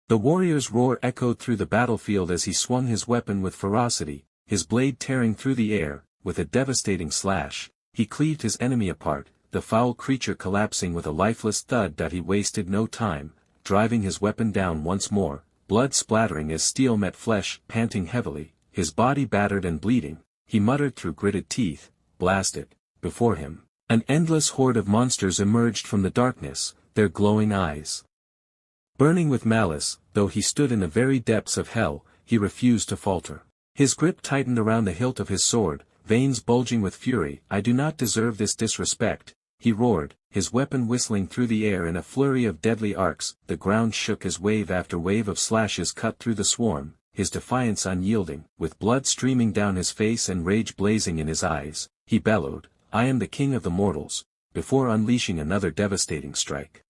The warrior's roar echoed through the battlefield as he swung his weapon with ferocity, his blade tearing through the air. With a devastating slash, he cleaved his enemy apart, the foul creature collapsing with a lifeless thud that he wasted no time, driving his weapon down once more, blood splattering as steel met flesh. Panting heavily, his body battered and bleeding, he muttered through gritted teeth, "Blast it." Before him, an endless horde of monsters emerged from the darkness, their glowing eyes burning with malice. Though he stood in the very depths of hell, he refused to falter. His grip tightened around the hilt of his sword, veins bulging with fury. "I do not deserve this disrespect," he roared, his weapon whistling through the air in a flurry of deadly arcs. The ground shook as wave after wave of slashes cut through the swarm, his defiance unyielding. With blood streaming down his face and rage blazing in his eyes, he bellowed, "I am the king of the mortals," before unleashing another devastating strike.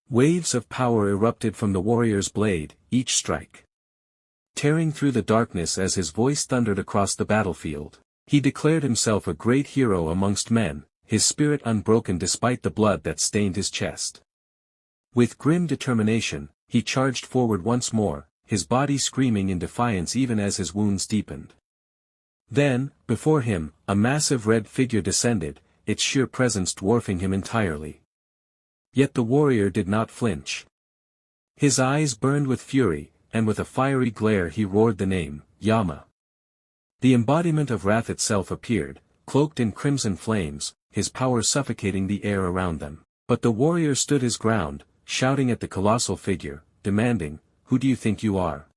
Waves of power erupted from the warrior's blade, each strike tearing through the darkness as his voice thundered across the battlefield. He declared himself a great hero amongst men, his spirit unbroken despite the blood that stained his chest. With grim determination, he charged forward once more, his body screaming in defiance even as his wounds deepened. Then, before him, a massive red figure descended, its sheer presence dwarfing him entirely. Yet the warrior did not flinch. His eyes burned with fury, and with a fiery glare he roared the name, Yama. The embodiment of wrath itself appeared, cloaked in crimson flames, his power suffocating the air around them. But the warrior stood his ground, shouting at the colossal figure, demanding, "Who do you think you are?"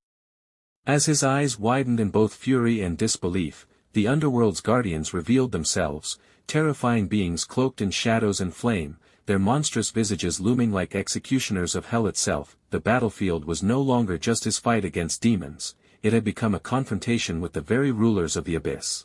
As his eyes widened in both fury and disbelief, the underworld's guardians revealed themselves, terrifying beings cloaked in shadows and flame, their monstrous visages looming like executioners of hell itself. The battlefield was no longer just his fight against demons, it had become a confrontation with the very rulers of the abyss.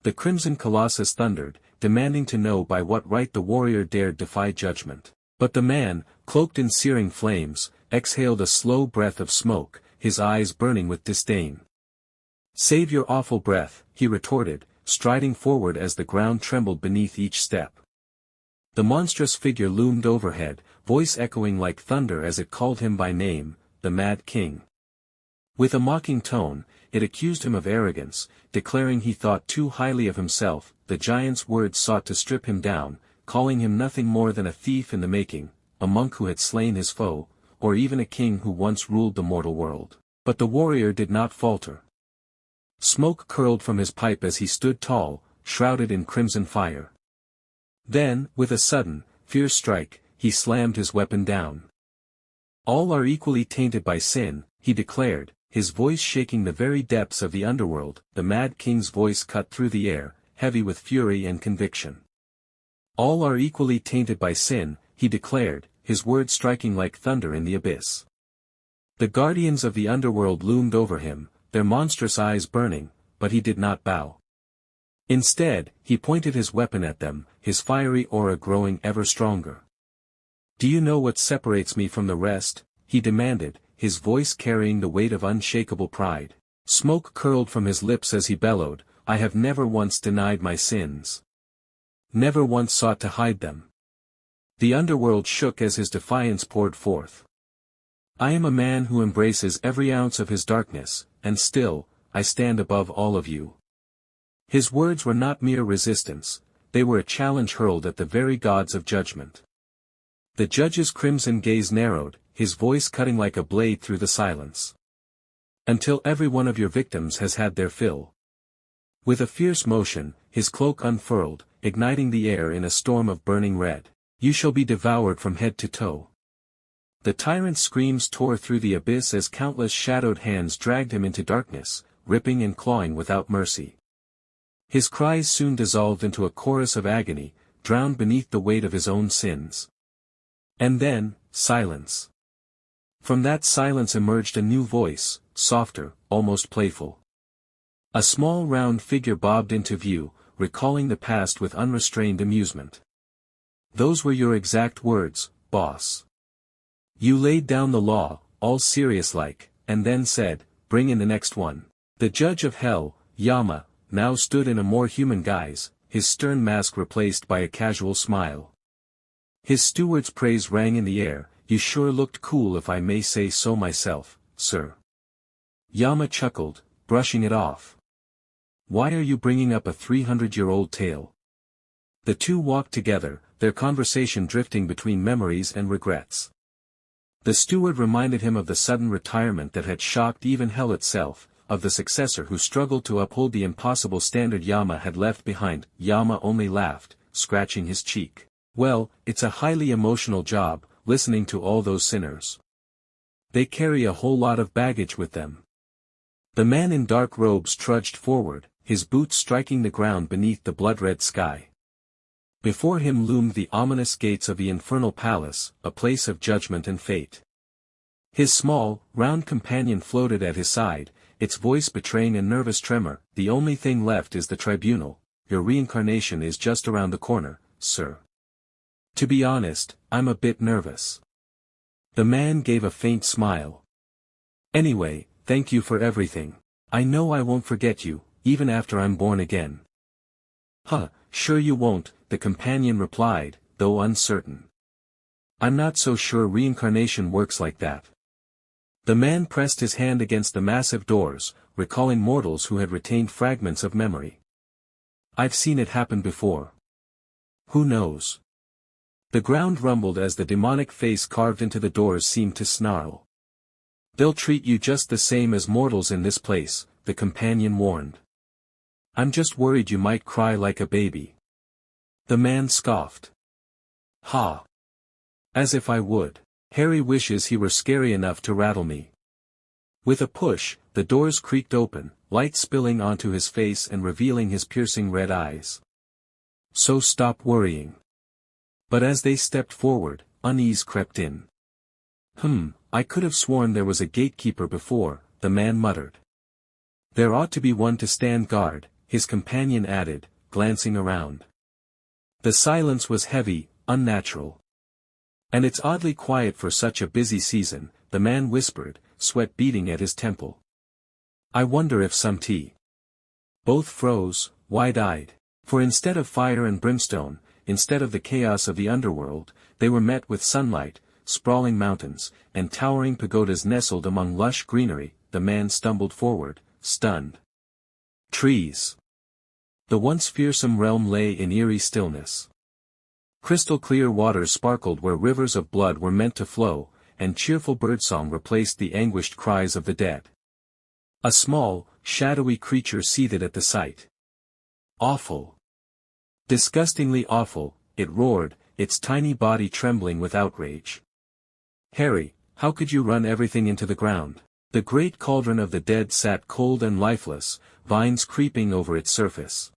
The crimson colossus thundered, demanding to know by what right the warrior dared defy judgment. But the man, cloaked in searing flames, exhaled a slow breath of smoke, his eyes burning with disdain. "Save your awful breath," he retorted, striding forward as the ground trembled beneath each step. The monstrous figure loomed overhead, voice echoing like thunder as it called him by name, the Mad King. With a mocking tone, it accused him of arrogance, declaring he thought too highly of himself. The giant's words sought to strip him down, calling him nothing more than a thief in the making, a monk who had slain his foe, or even a king who once ruled the mortal world. But the warrior did not falter. Smoke curled from his pipe as he stood tall, shrouded in crimson fire. Then, with a sudden, fierce strike, he slammed his weapon down. "All are equally tainted by sin," he declared, his voice shaking the very depths of the underworld. The Mad King's voice cut through the air, heavy with fury and conviction. "All are equally tainted by sin," he declared, his words striking like thunder in the abyss. The guardians of the underworld loomed over him, their monstrous eyes burning, but he did not bow. Instead, he pointed his weapon at them, his fiery aura growing ever stronger. "Do you know what separates me from the rest?" he demanded, his voice carrying the weight of unshakable pride. Smoke curled from his lips as he bellowed, "I have never once denied my sins. Never once sought to hide them." The underworld shook as his defiance poured forth. "I am a man who embraces every ounce of his darkness, and still, I stand above all of you." His words were not mere resistance, they were a challenge hurled at the very gods of judgment. The judge's crimson gaze narrowed, his voice cutting like a blade through the silence. "Until every one of your victims has had their fill." With a fierce motion, his cloak unfurled, igniting the air in a storm of burning red. "You shall be devoured from head to toe." The tyrant's screams tore through the abyss as countless shadowed hands dragged him into darkness, ripping and clawing without mercy. His cries soon dissolved into a chorus of agony, drowned beneath the weight of his own sins. And then, silence. From that silence emerged a new voice, softer, almost playful. A small round figure bobbed into view, recalling the past with unrestrained amusement. "Those were your exact words, boss. You laid down the law, all serious-like, and then said, 'Bring in the next one.'" The judge of hell, Yama, now stood in a more human guise, his stern mask replaced by a casual smile. His steward's praise rang in the air, You sure looked cool if I may say so myself, sir. Yama chuckled, brushing it off. Why are you bringing up a 300-year-old tale? The two walked together, their conversation drifting between memories and regrets. The steward reminded him of the sudden retirement that had shocked even hell itself, of the successor who struggled to uphold the impossible standard Yama had left behind. Yama only laughed, scratching his cheek. Well, it's a highly emotional job, listening to all those sinners. They carry a whole lot of baggage with them. The man in dark robes trudged forward, his boots striking the ground beneath the blood-red sky. Before him loomed the ominous gates of the infernal palace, a place of judgment and fate. His small, round companion floated at his side, its voice betraying a nervous tremor. The only thing left is the tribunal. Your reincarnation is just around the corner, sir. To be honest, I'm a bit nervous. The man gave a faint smile. Anyway, thank you for everything. I know I won't forget you, even after I'm born again. Huh, sure you won't, the companion replied, though uncertain. I'm not so sure reincarnation works like that. The man pressed his hand against the massive doors, recalling mortals who had retained fragments of memory. I've seen it happen before. Who knows? The ground rumbled as the demonic face carved into the doors seemed to snarl. They'll treat you just the same as mortals in this place, the companion warned. I'm just worried you might cry like a baby. The man scoffed. Ha! As if I would. Harry wishes he were scary enough to rattle me. With a push, the doors creaked open, light spilling onto his face and revealing his piercing red eyes. So stop worrying. But as they stepped forward, unease crept in. I could have sworn there was a gatekeeper before, the man muttered. There ought to be one to stand guard, his companion added, glancing around. The silence was heavy, unnatural. And it's oddly quiet for such a busy season, the man whispered, sweat beading at his temple. I wonder if some tea. Both froze, wide-eyed. For instead of fire and brimstone, instead of the chaos of the underworld, they were met with sunlight, sprawling mountains, and towering pagodas nestled among lush greenery. The man stumbled forward, stunned. Trees. The once fearsome realm lay in eerie stillness. Crystal-clear waters sparkled where rivers of blood were meant to flow, and cheerful birdsong replaced the anguished cries of the dead. A small, shadowy creature seethed at the sight. Awful. Disgustingly awful, it roared, its tiny body trembling with outrage. Harry, how could you run everything into the ground? The great cauldron of the dead sat cold and lifeless, vines creeping over its surface.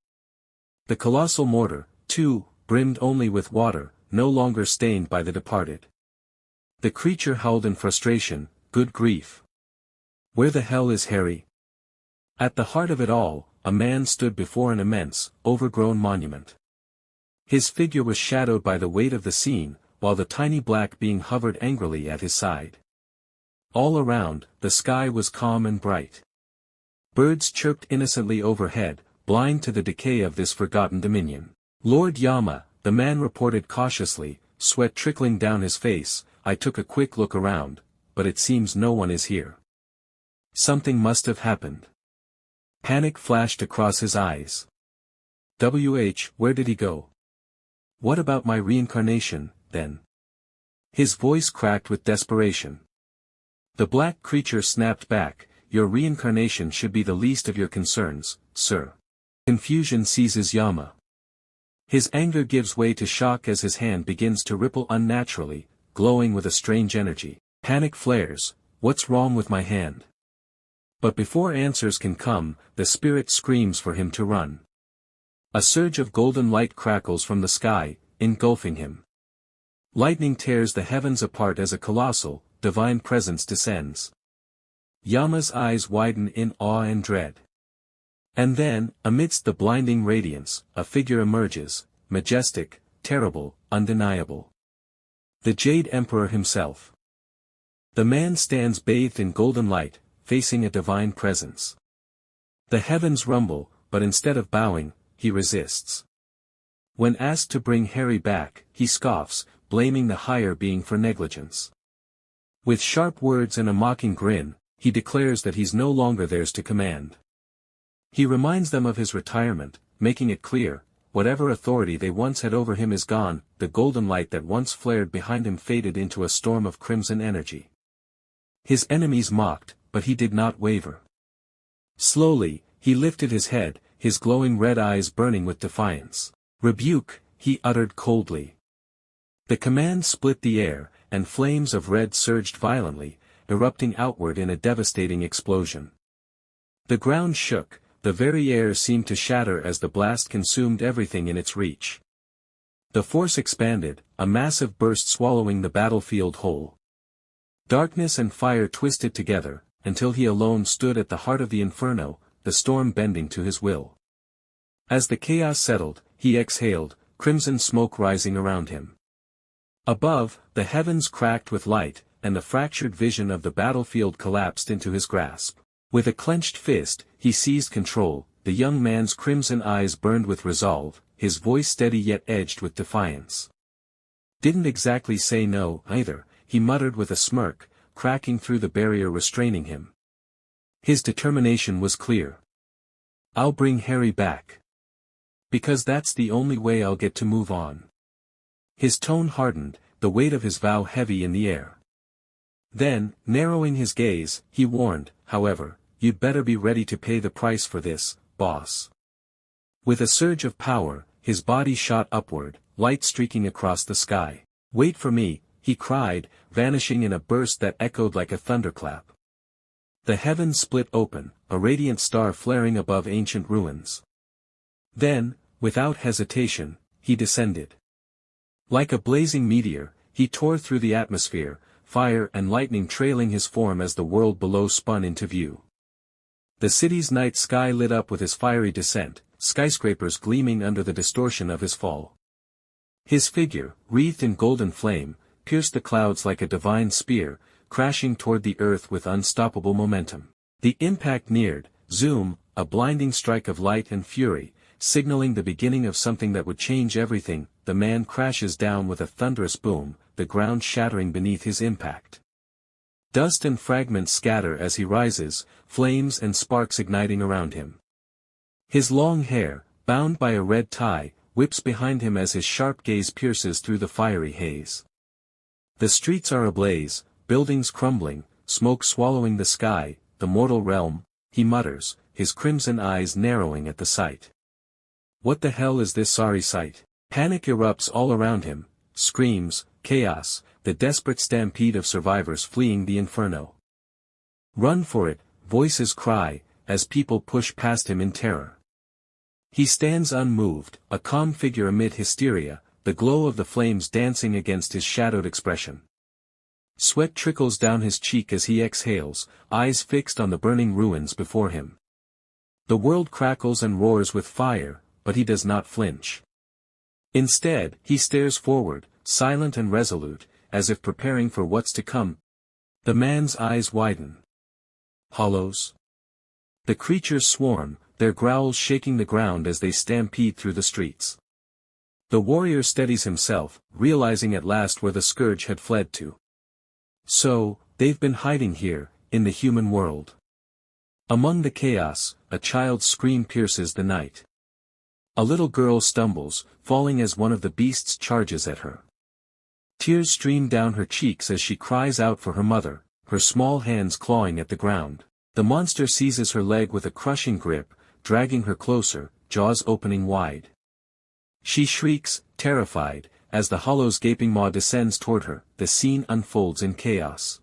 The colossal mortar, too, brimmed only with water, no longer stained by the departed. The creature howled in frustration, good grief. Where the hell is Harry? At the heart of it all, a man stood before an immense, overgrown monument. His figure was shadowed by the weight of the scene, while the tiny black being hovered angrily at his side. All around, the sky was calm and bright. Birds chirped innocently overhead, blind to the decay of this forgotten dominion. Lord Yama, the man reported cautiously, sweat trickling down his face. I took a quick look around, but it seems no one is here. Something must have happened. Panic flashed across his eyes. Where did he go? What about my reincarnation, then? His voice cracked with desperation. The black creature snapped back, your reincarnation should be the least of your concerns, sir. Confusion seizes Yama. His anger gives way to shock as his hand begins to ripple unnaturally, glowing with a strange energy. Panic flares, what's wrong with my hand? But before answers can come, the spirit screams for him to run. A surge of golden light crackles from the sky, engulfing him. Lightning tears the heavens apart as a colossal, divine presence descends. Yama's eyes widen in awe and dread. And then, amidst the blinding radiance, a figure emerges, majestic, terrible, undeniable. The Jade Emperor himself. The man stands bathed in golden light, facing a divine presence. The heavens rumble, but instead of bowing, he resists. When asked to bring Harry back, he scoffs, blaming the higher being for negligence. With sharp words and a mocking grin, he declares that he's no longer theirs to command. He reminds them of his retirement, making it clear, whatever authority they once had over him is gone, the golden light that once flared behind him faded into a storm of crimson energy. His enemies mocked, but he did not waver. Slowly, he lifted his head, his glowing red eyes burning with defiance. "Rebuke," he uttered coldly. The command split the air, and flames of red surged violently, erupting outward in a devastating explosion. The ground shook, the very air seemed to shatter as the blast consumed everything in its reach. The force expanded, a massive burst swallowing the battlefield whole. Darkness and fire twisted together, until he alone stood at the heart of the inferno, the storm bending to his will. As the chaos settled, he exhaled, crimson smoke rising around him. Above, the heavens cracked with light, and the fractured vision of the battlefield collapsed into his grasp. With a clenched fist, he seized control, the young man's crimson eyes burned with resolve, his voice steady yet edged with defiance. "Didn't exactly say no, either," he muttered with a smirk, cracking through the barrier restraining him. His determination was clear. "I'll bring Harry back. Because that's the only way I'll get to move on." His tone hardened, the weight of his vow heavy in the air. Then, narrowing his gaze, he warned, "However, you'd better be ready to pay the price for this, boss." With a surge of power, his body shot upward, light streaking across the sky. "Wait for me," he cried, vanishing in a burst that echoed like a thunderclap. The heavens split open, a radiant star flaring above ancient ruins. Then, without hesitation, he descended. Like a blazing meteor, he tore through the atmosphere, fire and lightning trailing his form as the world below spun into view. The city's night sky lit up with his fiery descent, skyscrapers gleaming under the distortion of his fall. His figure, wreathed in golden flame, pierced the clouds like a divine spear, crashing toward the earth with unstoppable momentum. The impact neared, zoom, a blinding strike of light and fury, signaling the beginning of something that would change everything. The man crashes down with a thunderous boom, the ground shattering beneath his impact. Dust and fragments scatter as he rises, flames and sparks igniting around him. His long hair, bound by a red tie, whips behind him as his sharp gaze pierces through the fiery haze. The streets are ablaze, buildings crumbling, smoke swallowing the sky, the mortal realm, he mutters, his crimson eyes narrowing at the sight. What the hell is this sorry sight? Panic erupts all around him, screams, chaos, the desperate stampede of survivors fleeing the inferno. "Run for it," voices cry, as people push past him in terror. He stands unmoved, a calm figure amid hysteria, the glow of the flames dancing against his shadowed expression. Sweat trickles down his cheek as he exhales, eyes fixed on the burning ruins before him. The world crackles and roars with fire, but he does not flinch. Instead, he stares forward, silent and resolute, as if preparing for what's to come. The man's eyes widen. Hollows. The creatures swarm, their growls shaking the ground as they stampede through the streets. The warrior steadies himself, realizing at last where the scourge had fled to. So, they've been hiding here, in the human world. Among the chaos, a child's scream pierces the night. A little girl stumbles, falling as one of the beasts charges at her. Tears stream down her cheeks as she cries out for her mother, her small hands clawing at the ground. The monster seizes her leg with a crushing grip, dragging her closer, jaws opening wide. She shrieks, terrified, as the hollow's gaping maw descends toward her. The scene unfolds in chaos.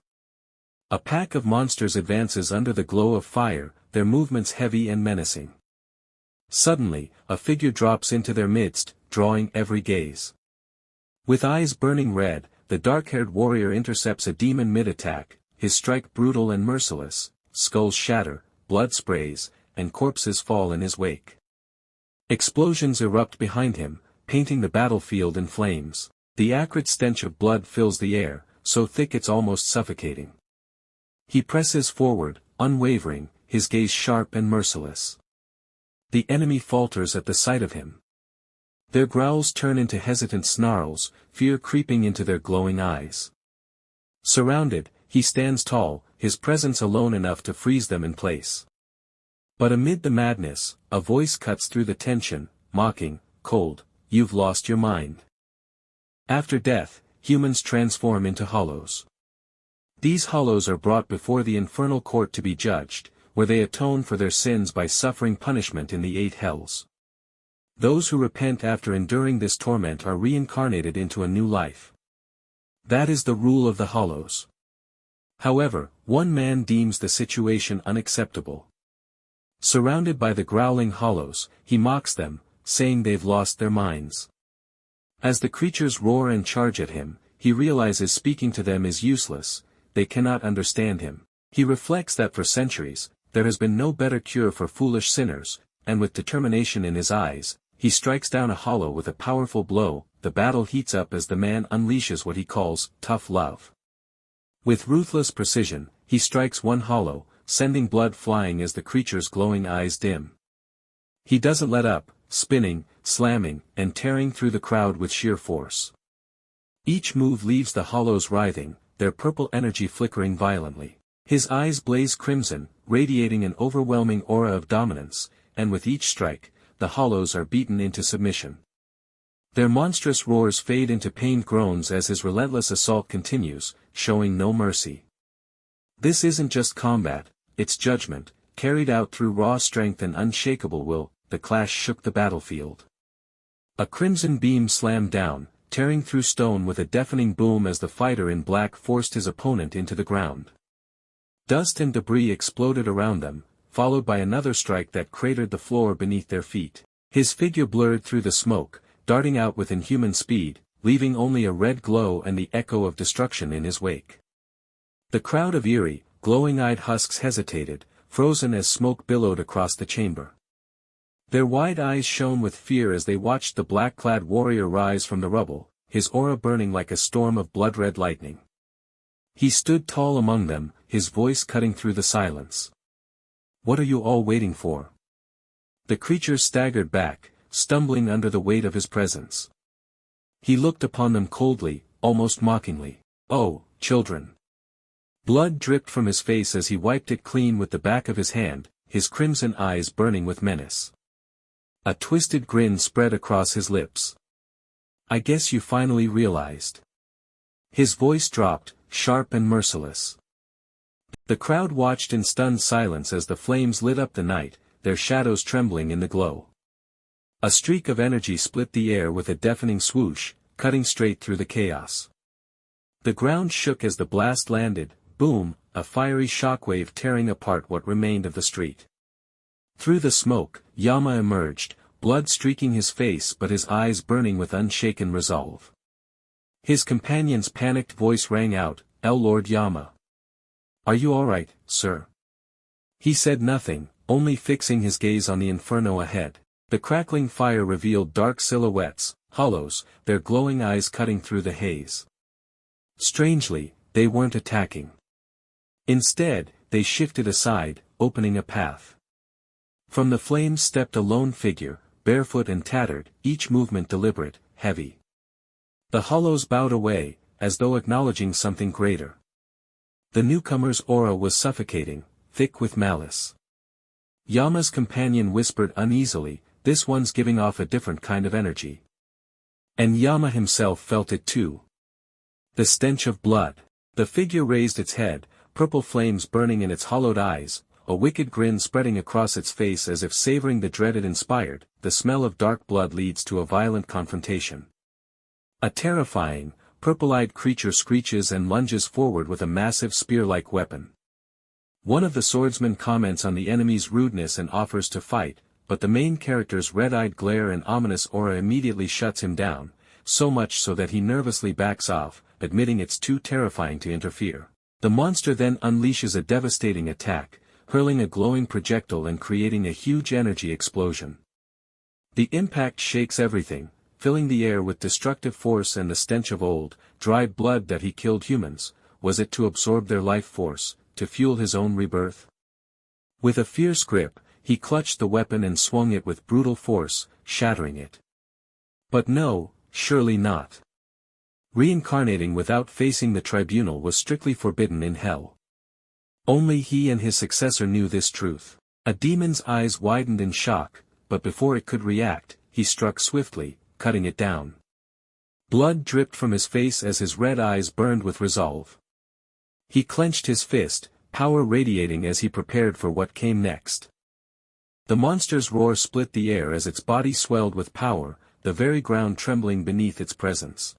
A pack of monsters advances under the glow of fire, their movements heavy and menacing. Suddenly, a figure drops into their midst, drawing every gaze. With eyes burning red, the dark-haired warrior intercepts a demon mid-attack, his strike brutal and merciless, skulls shatter, blood sprays, and corpses fall in his wake. Explosions erupt behind him, painting the battlefield in flames. The acrid stench of blood fills the air, so thick it's almost suffocating. He presses forward, unwavering, his gaze sharp and merciless. The enemy falters at the sight of him. Their growls turn into hesitant snarls, fear creeping into their glowing eyes. Surrounded, he stands tall, his presence alone enough to freeze them in place. But amid the madness, a voice cuts through the tension, mocking, cold, "You've lost your mind." After death, humans transform into hollows. These hollows are brought before the infernal court to be judged, where they atone for their sins by suffering punishment in the 8 hells. Those who repent after enduring this torment are reincarnated into a new life. That is the rule of the hollows. However, one man deems the situation unacceptable. Surrounded by the growling hollows, he mocks them, saying they've lost their minds. As the creatures roar and charge at him, he realizes speaking to them is useless, they cannot understand him. He reflects that for centuries, there has been no better cure for foolish sinners, and with determination in his eyes, he strikes down a hollow with a powerful blow. The battle heats up as the man unleashes what he calls tough love. With ruthless precision, he strikes one hollow, sending blood flying as the creature's glowing eyes dim. He doesn't let up, spinning, slamming, and tearing through the crowd with sheer force. Each move leaves the hollows writhing, their purple energy flickering violently. His eyes blaze crimson, radiating an overwhelming aura of dominance, and with each strike, the hollows are beaten into submission. Their monstrous roars fade into pained groans as his relentless assault continues, showing no mercy. This isn't just combat, it's judgment, carried out through raw strength and unshakable will. The clash shook the battlefield. A crimson beam slammed down, tearing through stone with a deafening boom as the fighter in black forced his opponent into the ground. Dust and debris exploded around them, followed by another strike that cratered the floor beneath their feet. His figure blurred through the smoke, darting out with inhuman speed, leaving only a red glow and the echo of destruction in his wake. The crowd of eerie, glowing-eyed husks hesitated, frozen as smoke billowed across the chamber. Their wide eyes shone with fear as they watched the black-clad warrior rise from the rubble, his aura burning like a storm of blood-red lightning. He stood tall among them, his voice cutting through the silence. "What are you all waiting for?" The creatures staggered back, stumbling under the weight of his presence. He looked upon them coldly, almost mockingly. "Oh, children." Blood dripped from his face as he wiped it clean with the back of his hand, his crimson eyes burning with menace. A twisted grin spread across his lips. "I guess you finally realized." His voice dropped, sharp and merciless. The crowd watched in stunned silence as the flames lit up the night, their shadows trembling in the glow. A streak of energy split the air with a deafening swoosh, cutting straight through the chaos. The ground shook as the blast landed, boom, a fiery shockwave tearing apart what remained of the street. Through the smoke, Yama emerged, blood streaking his face but his eyes burning with unshaken resolve. His companion's panicked voice rang out, "Lord Yama. Are you all right, sir?" He said nothing, only fixing his gaze on the inferno ahead. The crackling fire revealed dark silhouettes, hollows, their glowing eyes cutting through the haze. Strangely, they weren't attacking. Instead, they shifted aside, opening a path. From the flames stepped a lone figure, barefoot and tattered, each movement deliberate, heavy. The hollows bowed away, as though acknowledging something greater. The newcomer's aura was suffocating, thick with malice. Yama's companion whispered uneasily, "This one's giving off a different kind of energy." And Yama himself felt it too. The stench of blood. The figure raised its head, purple flames burning in its hollowed eyes, a wicked grin spreading across its face as if savoring the dread it inspired. The smell of dark blood leads to a violent confrontation. A terrifying, purple-eyed creature screeches and lunges forward with a massive spear-like weapon. One of the swordsmen comments on the enemy's rudeness and offers to fight, but the main character's red-eyed glare and ominous aura immediately shuts him down, so much so that he nervously backs off, admitting it's too terrifying to interfere. The monster then unleashes a devastating attack, hurling a glowing projectile and creating a huge energy explosion. The impact shakes everything, filling the air with destructive force and the stench of old, dried blood. That he killed humans, was it to absorb their life force, to fuel his own rebirth? With a fierce grip, he clutched the weapon and swung it with brutal force, shattering it. But no, surely not. Reincarnating without facing the tribunal was strictly forbidden in hell. Only he and his successor knew this truth. A demon's eyes widened in shock, but before it could react, he struck swiftly, cutting it down. Blood dripped from his face as his red eyes burned with resolve. He clenched his fist, power radiating as he prepared for what came next. The monster's roar split the air as its body swelled with power, the very ground trembling beneath its presence.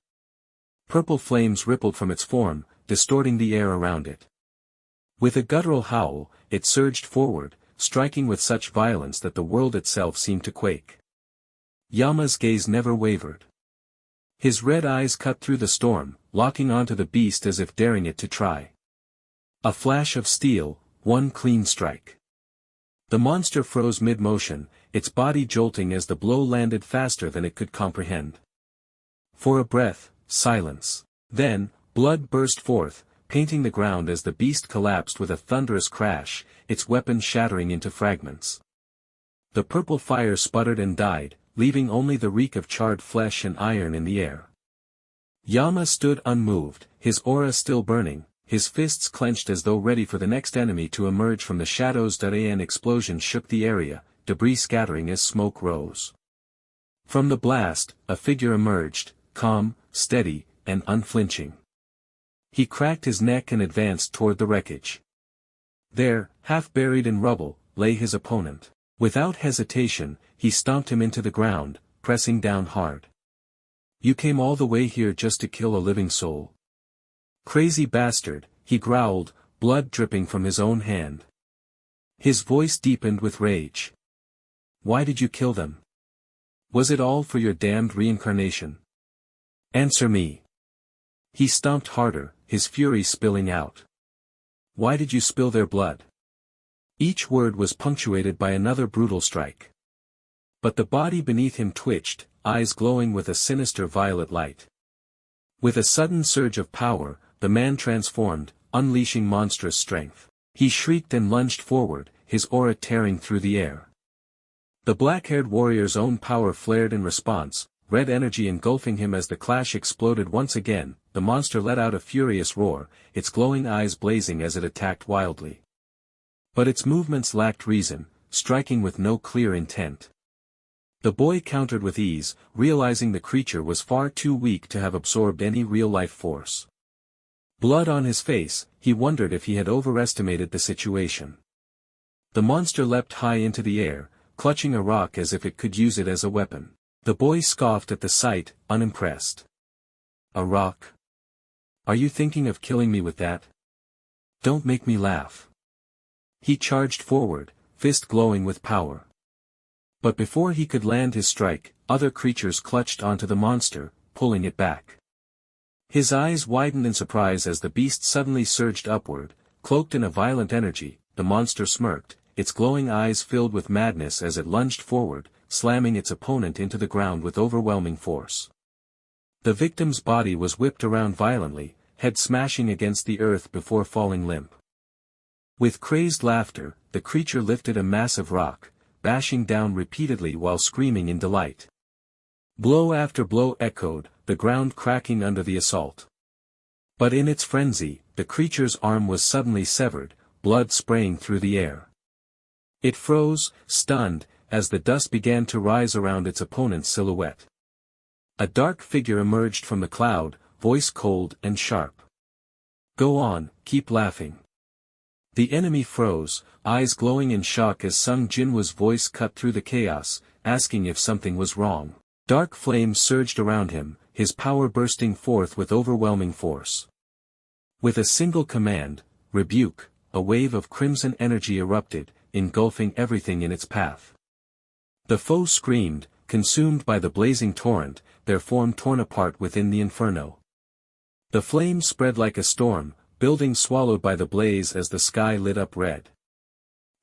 Purple flames rippled from its form, distorting the air around it. With a guttural howl, it surged forward, striking with such violence that the world itself seemed to quake. Yama's gaze never wavered. His red eyes cut through the storm, locking onto the beast as if daring it to try. A flash of steel, one clean strike. The monster froze mid-motion, its body jolting as the blow landed faster than it could comprehend. For a breath, silence. Then, blood burst forth, painting the ground as the beast collapsed with a thunderous crash, its weapon shattering into fragments. The purple fire sputtered and died, leaving only the reek of charred flesh and iron in the air. Yama stood unmoved, his aura still burning, his fists clenched as though ready for the next enemy to emerge from the shadows. An explosion shook the area, debris scattering as smoke rose. From the blast, a figure emerged, calm, steady, and unflinching. He cracked his neck and advanced toward the wreckage. There, half buried in rubble, lay his opponent. Without hesitation, he stomped him into the ground, pressing down hard. "You came all the way here just to kill a living soul. Crazy bastard," he growled, blood dripping from his own hand. His voice deepened with rage. "Why did you kill them? Was it all for your damned reincarnation? Answer me." He stomped harder, his fury spilling out. "Why did you spill their blood?" Each word was punctuated by another brutal strike. But the body beneath him twitched, eyes glowing with a sinister violet light. With a sudden surge of power, the man transformed, unleashing monstrous strength. He shrieked and lunged forward, his aura tearing through the air. The black-haired warrior's own power flared in response, red energy engulfing him as the clash exploded once again. The monster let out a furious roar, its glowing eyes blazing as it attacked wildly. But its movements lacked reason, striking with no clear intent. The boy countered with ease, realizing the creature was far too weak to have absorbed any real-life force. Blood on his face, he wondered if he had overestimated the situation. The monster leapt high into the air, clutching a rock as if it could use it as a weapon. The boy scoffed at the sight, unimpressed. "A rock? Are you thinking of killing me with that? Don't make me laugh." He charged forward, fist glowing with power. But before he could land his strike, other creatures clutched onto the monster, pulling it back. His eyes widened in surprise as the beast suddenly surged upward, cloaked in a violent energy. The monster smirked, its glowing eyes filled with madness as it lunged forward, slamming its opponent into the ground with overwhelming force. The victim's body was whipped around violently, head smashing against the earth before falling limp. With crazed laughter, the creature lifted a massive rock, bashing down repeatedly while screaming in delight. Blow after blow echoed, the ground cracking under the assault. But in its frenzy, the creature's arm was suddenly severed, blood spraying through the air. It froze, stunned, as the dust began to rise around its opponent's silhouette. A dark figure emerged from the cloud, voice cold and sharp. "Go on, keep laughing." The enemy froze, eyes glowing in shock as Sung Jinhwa's voice cut through the chaos, asking if something was wrong. Dark flames surged around him, his power bursting forth with overwhelming force. With a single command, rebuke, a wave of crimson energy erupted, engulfing everything in its path. The foe screamed, consumed by the blazing torrent, their form torn apart within the inferno. The flames spread like a storm, buildings swallowed by the blaze as the sky lit up red.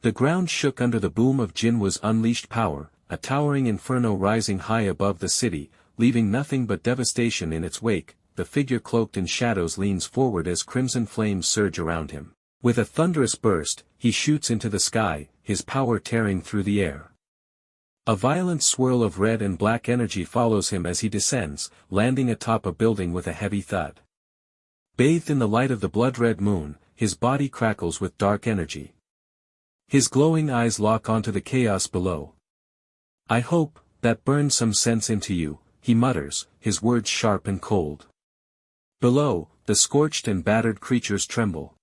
The ground shook under the boom of Jinhwa's unleashed power, a towering inferno rising high above the city, leaving nothing but devastation in its wake. The figure cloaked in shadows leans forward as crimson flames surge around him. With a thunderous burst, he shoots into the sky, his power tearing through the air. A violent swirl of red and black energy follows him as he descends, landing atop a building with a heavy thud. Bathed in the light of the blood-red moon, his body crackles with dark energy. His glowing eyes lock onto the chaos below. "I hope that burned some sense into you," he mutters, his words sharp and cold. Below, the scorched and battered creatures tremble.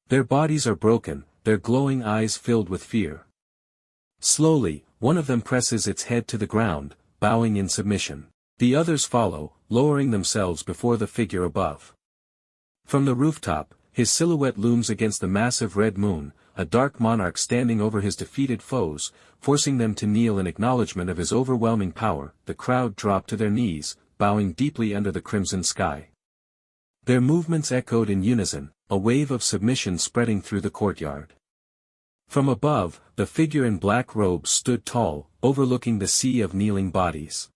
Their bodies are broken, their glowing eyes filled with fear. Slowly, one of them presses its head to the ground, bowing in submission. The others follow, lowering themselves before the figure above. From the rooftop, his silhouette looms against the massive red moon, a dark monarch standing over his defeated foes, forcing them to kneel in acknowledgement of his overwhelming power. The crowd drop to their knees, bowing deeply under the crimson sky. Their movements echoed in unison, a wave of submission spreading through the courtyard. From above, the figure in black robes stood tall, overlooking the sea of kneeling bodies.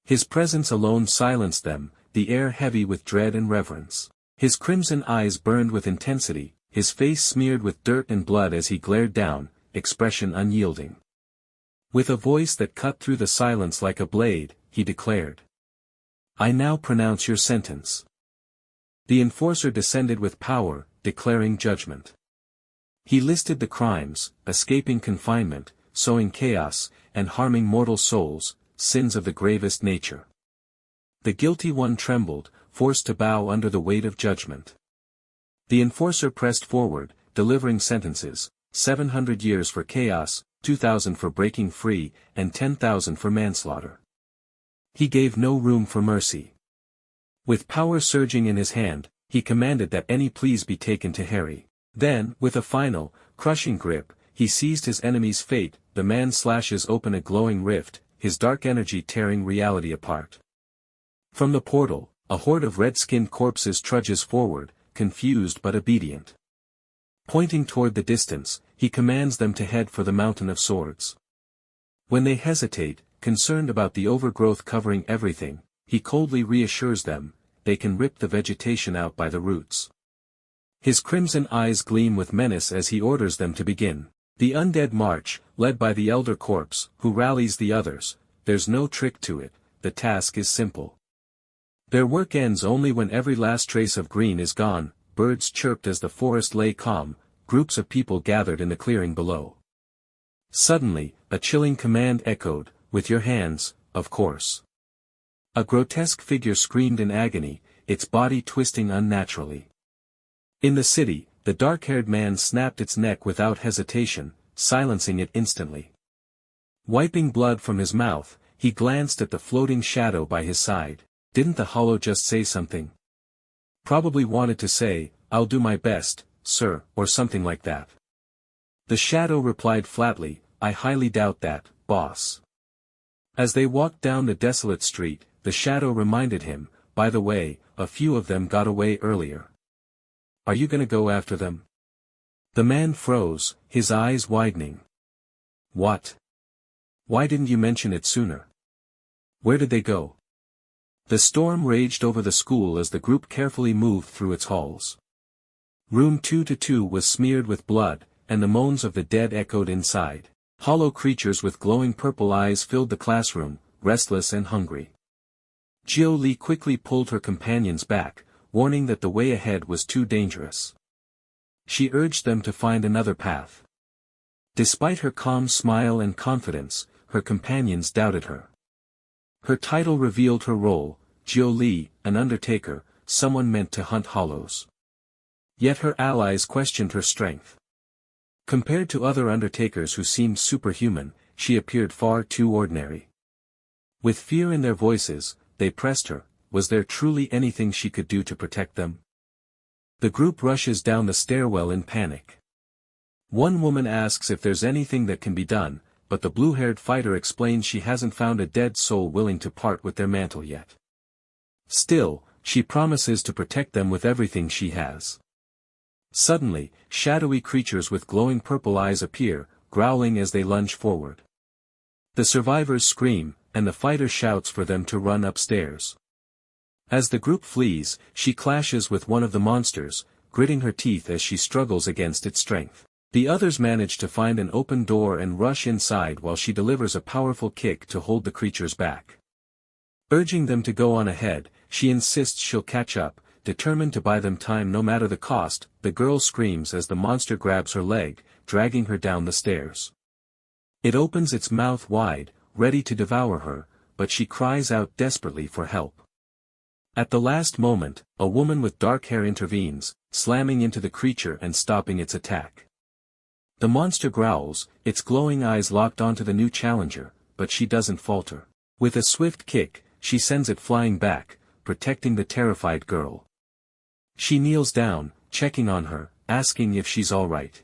His presence alone silenced them, the air heavy with dread and reverence. His crimson eyes burned with intensity, his face smeared with dirt and blood as he glared down, expression unyielding. With a voice that cut through the silence like a blade, he declared, "I now pronounce your sentence." The enforcer descended with power, declaring judgment. He listed the crimes: escaping confinement, sowing chaos, and harming mortal souls, sins of the gravest nature. The guilty one trembled, forced to bow under the weight of judgment. The enforcer pressed forward, delivering sentences: 700 years for chaos, 2,000 for breaking free, and 10,000 for manslaughter. He gave no room for mercy. With power surging in his hand, he commanded that any pleas be taken to Harry. Then, with a final, crushing grip, he seized his enemy's fate. The man slashes open a glowing rift, his dark energy tearing reality apart. From the portal, a horde of red-skinned corpses trudges forward, confused but obedient. Pointing toward the distance, he commands them to head for the Mountain of Swords. When they hesitate, concerned about the overgrowth covering everything, he coldly reassures them, they can rip the vegetation out by the roots. His crimson eyes gleam with menace as he orders them to begin. The undead march, led by the elder corpse, who rallies the others. There's no trick to it, the task is simple. Their work ends only when every last trace of green is gone. Birds chirped as the forest lay calm, groups of people gathered in the clearing below. Suddenly, a chilling command echoed, "With your hands, of course." A grotesque figure screamed in agony, its body twisting unnaturally. In the city, the dark-haired man snapped its neck without hesitation, silencing it instantly. Wiping blood from his mouth, he glanced at the floating shadow by his side. Didn't the hollow just say something? Probably wanted to say, "I'll do my best, sir," or something like that. The shadow replied flatly, "I highly doubt that, boss." As they walked down the desolate street, the shadow reminded him, "By the way, a few of them got away earlier. Are you gonna go after them?" The man froze, his eyes widening. "What? Why didn't you mention it sooner? Where did they go?" The storm raged over the school as the group carefully moved through its halls. Room 222 was smeared with blood, and the moans of the dead echoed inside. Hollow creatures with glowing purple eyes filled the classroom, restless and hungry. Jiao Li quickly pulled her companions back, warning that the way ahead was too dangerous. She urged them to find another path. Despite her calm smile and confidence, her companions doubted her. Her title revealed her role: Jiao Li, an undertaker, someone meant to hunt hollows. Yet her allies questioned her strength. Compared to other undertakers who seemed superhuman, she appeared far too ordinary. With fear in their voices, they pressed her. Was there truly anything she could do to protect them? The group rushes down the stairwell in panic. One woman asks if there's anything that can be done, but the blue-haired fighter explains she hasn't found a dead soul willing to part with their mantle yet. Still, she promises to protect them with everything she has. Suddenly, shadowy creatures with glowing purple eyes appear, growling as they lunge forward. The survivors scream, and the fighter shouts for them to run upstairs. As the group flees, she clashes with one of the monsters, gritting her teeth as she struggles against its strength. The others manage to find an open door and rush inside while she delivers a powerful kick to hold the creatures back. Urging them to go on ahead, she insists she'll catch up, determined to buy them time no matter the cost. The girl screams as the monster grabs her leg, dragging her down the stairs. It opens its mouth wide, ready to devour her, but she cries out desperately for help. At the last moment, a woman with dark hair intervenes, slamming into the creature and stopping its attack. The monster growls, its glowing eyes locked onto the new challenger, but she doesn't falter. With a swift kick, she sends it flying back, protecting the terrified girl. She kneels down, checking on her, asking if she's all right.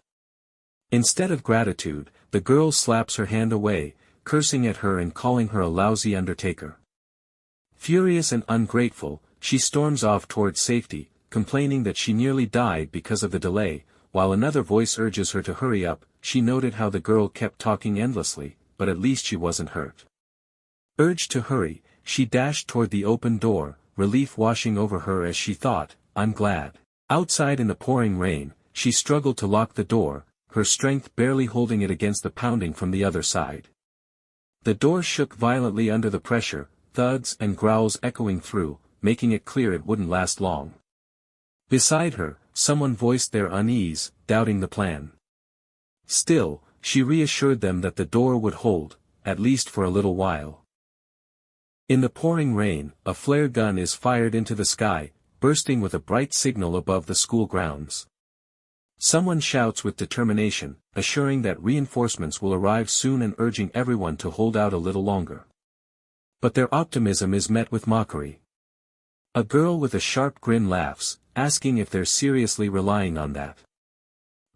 Instead of gratitude, the girl slaps her hand away, cursing at her and calling her a lousy undertaker. Furious and ungrateful, she storms off towards safety, complaining that she nearly died because of the delay. While another voice urges her to hurry up, she noted how the girl kept talking endlessly, but at least she wasn't hurt. Urged to hurry, she dashed toward the open door, relief washing over her as she thought, "I'm glad." Outside in the pouring rain, she struggled to lock the door, her strength barely holding it against the pounding from the other side. The door shook violently under the pressure, thuds and growls echoing through, making it clear it wouldn't last long. Beside her, someone voiced their unease, doubting the plan. Still, she reassured them that the door would hold, at least for a little while. In the pouring rain, a flare gun is fired into the sky, bursting with a bright signal above the school grounds. Someone shouts with determination, assuring that reinforcements will arrive soon and urging everyone to hold out a little longer. But their optimism is met with mockery. A girl with a sharp grin laughs, asking if they're seriously relying on that.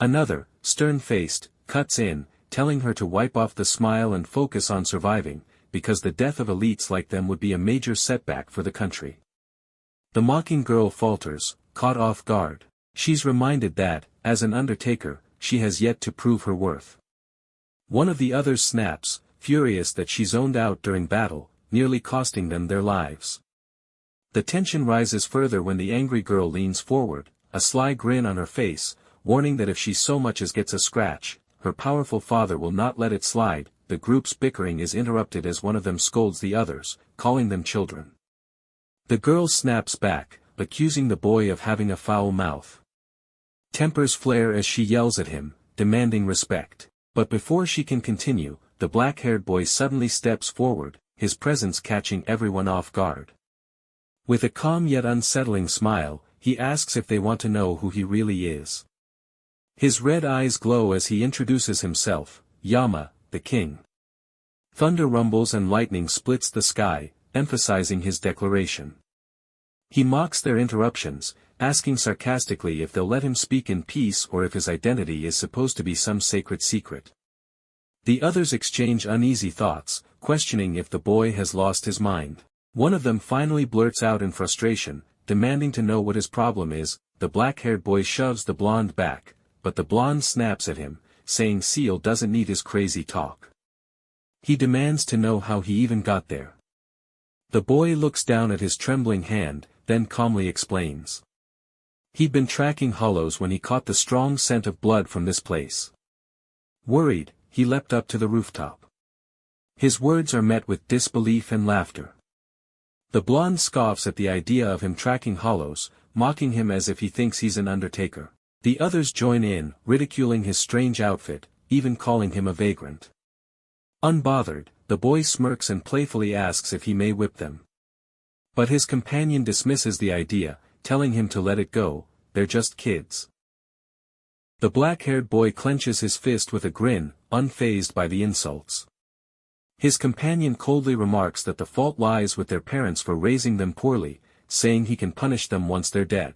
Another, stern-faced, cuts in, telling her to wipe off the smile and focus on surviving, because the death of elites like them would be a major setback for the country. The mocking girl falters, caught off guard. She's reminded that, as an undertaker, she has yet to prove her worth. One of the others snaps, furious that she zoned out during battle, nearly costing them their lives. The tension rises further when the angry girl leans forward, a sly grin on her face, warning that if she so much as gets a scratch, her powerful father will not let it slide. The group's bickering is interrupted as one of them scolds the others, calling them children. The girl snaps back, accusing the boy of having a foul mouth. Tempers flare as she yells at him, demanding respect. But before she can continue, the black-haired boy suddenly steps forward, his presence catching everyone off guard. With a calm yet unsettling smile, he asks if they want to know who he really is. His red eyes glow as he introduces himself, Yama, the king. Thunder rumbles and lightning splits the sky, emphasizing his declaration. He mocks their interruptions, asking sarcastically if they'll let him speak in peace or if his identity is supposed to be some sacred secret. The others exchange uneasy thoughts, questioning if the boy has lost his mind. One of them finally blurts out in frustration, demanding to know what his problem is. The black-haired boy shoves the blonde back, but the blonde snaps at him, saying Seal doesn't need his crazy talk. He demands to know how he even got there. The boy looks down at his trembling hand, then calmly explains. He'd been tracking hollows when he caught the strong scent of blood from this place. Worried, he leapt up to the rooftop. His words are met with disbelief and laughter. The blonde scoffs at the idea of him tracking hollows, mocking him as if he thinks he's an undertaker. The others join in, ridiculing his strange outfit, even calling him a vagrant. Unbothered, the boy smirks and playfully asks if he may whip them. But his companion dismisses the idea, telling him to let it go, they're just kids. The black-haired boy clenches his fist with a grin, unfazed by the insults. His companion coldly remarks that the fault lies with their parents for raising them poorly, saying he can punish them once they're dead.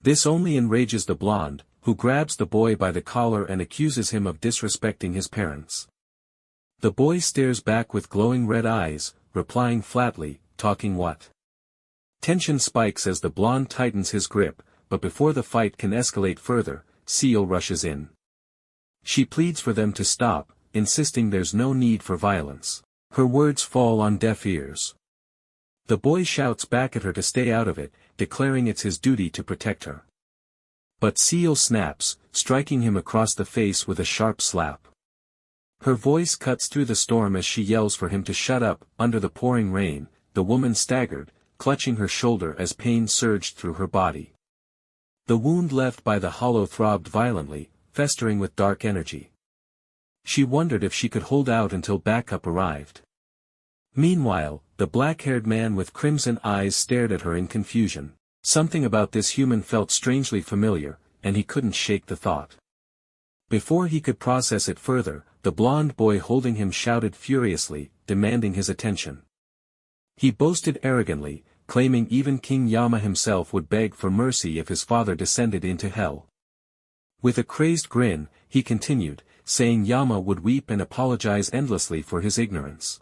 This only enrages the blonde, who grabs the boy by the collar and accuses him of disrespecting his parents. The boy stares back with glowing red eyes, replying flatly, talking what? Tension spikes as the blonde tightens his grip, but before the fight can escalate further, Seal rushes in. She pleads for them to stop, insisting there's no need for violence. Her words fall on deaf ears. The boy shouts back at her to stay out of it, declaring it's his duty to protect her. But Seal snaps, striking him across the face with a sharp slap. Her voice cuts through the storm as she yells for him to shut up. Under the pouring rain, the woman staggered, clutching her shoulder as pain surged through her body. The wound left by the hollow throbbed violently, festering with dark energy. She wondered if she could hold out until backup arrived. Meanwhile, the black-haired man with crimson eyes stared at her in confusion. Something about this human felt strangely familiar, and he couldn't shake the thought. Before he could process it further, the blond boy holding him shouted furiously, demanding his attention. He boasted arrogantly, claiming even King Yama himself would beg for mercy if his father descended into hell. With a crazed grin, he continued, saying Yama would weep and apologize endlessly for his ignorance.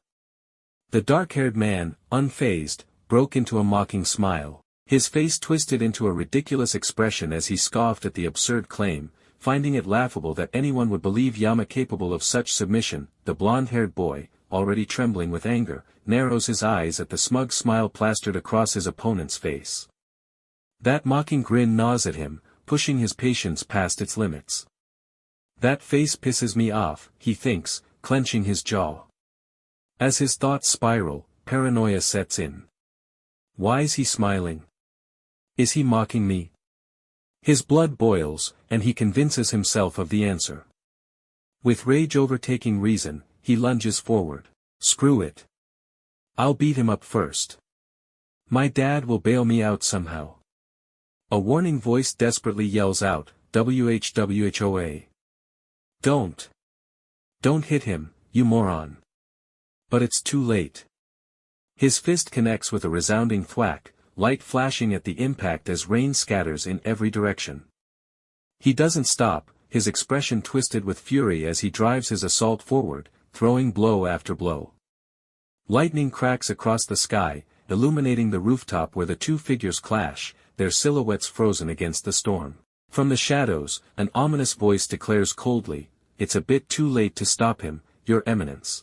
The dark-haired man, unfazed, broke into a mocking smile. His face twisted into a ridiculous expression as he scoffed at the absurd claim, finding it laughable that anyone would believe Yama capable of such submission. The blond-haired boy, already trembling with anger, narrows his eyes at the smug smile plastered across his opponent's face. That mocking grin gnaws at him, pushing his patience past its limits. That face pisses me off, he thinks, clenching his jaw. As his thoughts spiral, paranoia sets in. Why is he smiling? Is he mocking me? His blood boils, and he convinces himself of the answer. With rage overtaking reason, he lunges forward. Screw it. I'll beat him up first. My dad will bail me out somehow. A warning voice desperately yells out, WHWHOA. Don't hit him, you moron. But it's too late. His fist connects with a resounding thwack, light flashing at the impact as rain scatters in every direction. He doesn't stop, his expression twisted with fury as he drives his assault forward, throwing blow after blow. Lightning cracks across the sky, illuminating the rooftop where the two figures clash, their silhouettes frozen against the storm. From the shadows, an ominous voice declares coldly, "It's a bit too late to stop him, Your Eminence."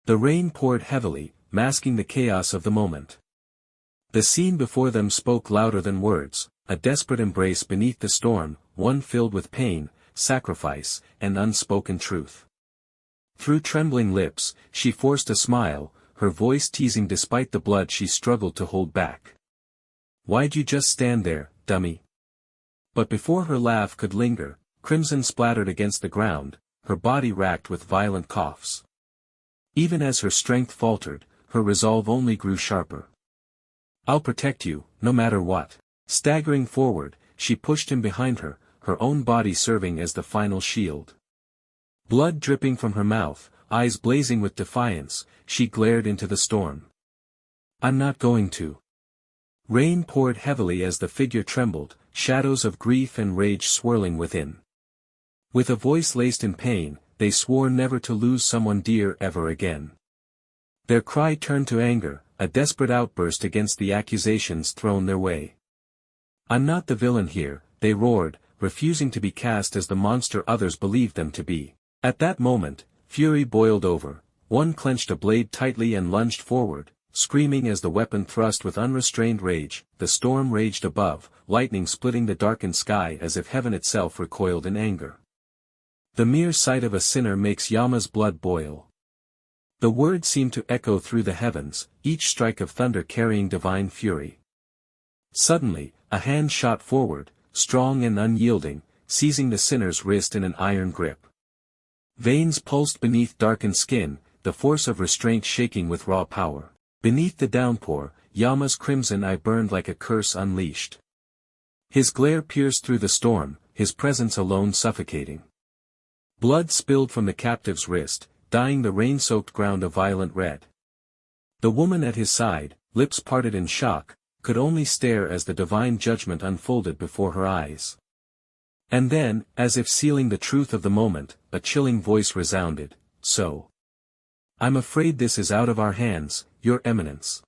The rain poured heavily, masking the chaos of the moment. The scene before them spoke louder than words, a desperate embrace beneath the storm, one filled with pain, sacrifice, and unspoken truth. Through trembling lips, she forced a smile, her voice teasing despite the blood she struggled to hold back. "Why'd you just stand there, dummy?" But before her laugh could linger, crimson splattered against the ground, her body racked with violent coughs. Even as her strength faltered, her resolve only grew sharper. "I'll protect you, no matter what." Staggering forward, she pushed him behind her, her own body serving as the final shield. Blood dripping from her mouth, eyes blazing with defiance, she glared into the storm. "I'm not going to." Rain poured heavily as the figure trembled, shadows of grief and rage swirling within. With a voice laced in pain, they swore never to lose someone dear ever again. Their cry turned to anger, a desperate outburst against the accusations thrown their way. "I'm not the villain here," they roared, refusing to be cast as the monster others believed them to be. At that moment, fury boiled over, one clenched a blade tightly and lunged forward, screaming as the weapon thrust with unrestrained rage. The storm raged above, lightning splitting the darkened sky as if heaven itself recoiled in anger. The mere sight of a sinner makes Yama's blood boil. The words seemed to echo through the heavens, each strike of thunder carrying divine fury. Suddenly, a hand shot forward, strong and unyielding, seizing the sinner's wrist in an iron grip. Veins pulsed beneath darkened skin, the force of restraint shaking with raw power. Beneath the downpour, Yama's crimson eye burned like a curse unleashed. His glare pierced through the storm, his presence alone suffocating. Blood spilled from the captive's wrist, dyeing the rain-soaked ground a violent red. The woman at his side, lips parted in shock, could only stare as the divine judgment unfolded before her eyes. And then, as if sealing the truth of the moment, a chilling voice resounded, "So. I'm afraid this is out of our hands, Your Eminence."